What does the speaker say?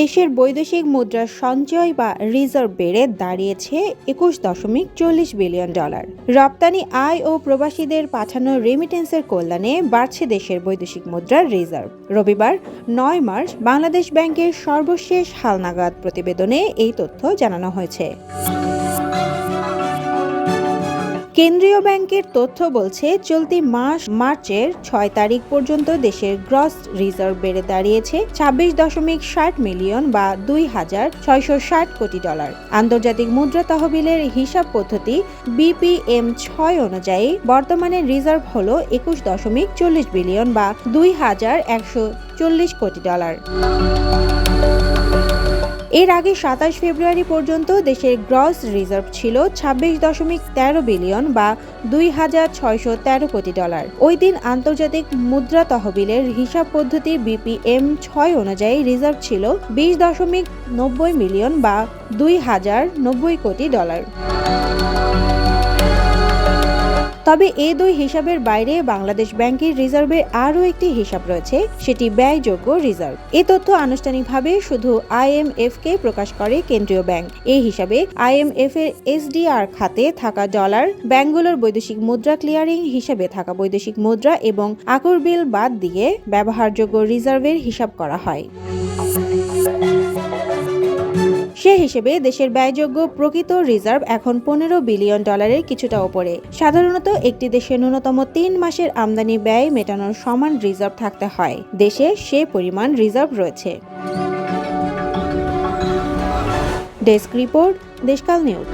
দেশের বৈদেশিক মুদ্রার সঞ্চয় বা রিজার্ভ বেড়ে দাঁড়িয়েছে $21.40 বিলিয়ন। রপ্তানি আয় ও প্রবাসীদের পাঠানো রেমিটেন্সের কল্যাণে বাড়ছে দেশের বৈদেশিক মুদ্রার রিজার্ভ। রবিবার 9 মার্চ বাংলাদেশ ব্যাংকের সর্বশেষ হালনাগাদ প্রতিবেদনে এই তথ্য জানানো হয়েছে। কেন্দ্রীয় ব্যাংকের তথ্য বলছে, চলতি মাস মার্চের 6 তারিখ পর্যন্ত দেশের গ্রস রিজার্ভ বেড়ে দাঁড়িয়েছে $26.60 মিলিয়ন বা $2,660 কোটি। আন্তর্জাতিক মুদ্রা তহবিলের হিসাব পদ্ধতি BPM-6 অনুযায়ী বর্তমানে রিজার্ভ হল $21.40 বিলিয়ন বা $2,140 কোটি। এর আগে 27 ফেব্রুয়ারি পর্যন্ত দেশের গ্রস রিজার্ভ ছিল $26.13 বিলিয়ন বা $2,613 কোটি। ওই দিন আন্তর্জাতিক মুদ্রা তহবিলের হিসাব পদ্ধতি BPM-6 অনুযায়ী রিজার্ভ ছিল $20.90 মিলিয়ন বা $2,090 কোটি। তবে এই দুই হিসাবের বাইরে বাংলাদেশ ব্যাংকের রিজার্ভের আরও একটি হিসাব রয়েছে, সেটি ব্যয়যোগ্য রিজার্ভ। এই তথ্য আনুষ্ঠানিকভাবে শুধু IMF-কে প্রকাশ করে কেন্দ্রীয় ব্যাংক। এই হিসাবে IMF-এর SDR খাতে থাকা ডলার, ব্যাংকগুলোর বৈদেশিক মুদ্রা ক্লিয়ারিং হিসাবে থাকা বৈদেশিক মুদ্রা এবং আকর বিল বাদ দিয়ে ব্যবহারযোগ্য রিজার্ভের হিসাব করা হয়। সে হিসেবে দেশের ব্যয়যোগ্য প্রকৃত রিজার্ভ এখন $15 বিলিয়ন কিছুটা ওপরে। সাধারণত একটি দেশের ন্যূনতম 3 মাসের আমদানি ব্যয় মেটানোর সমান রিজার্ভ থাকতে হয়। দেশে সে পরিমাণ রিজার্ভ রয়েছে। Desk report, Deshkal news.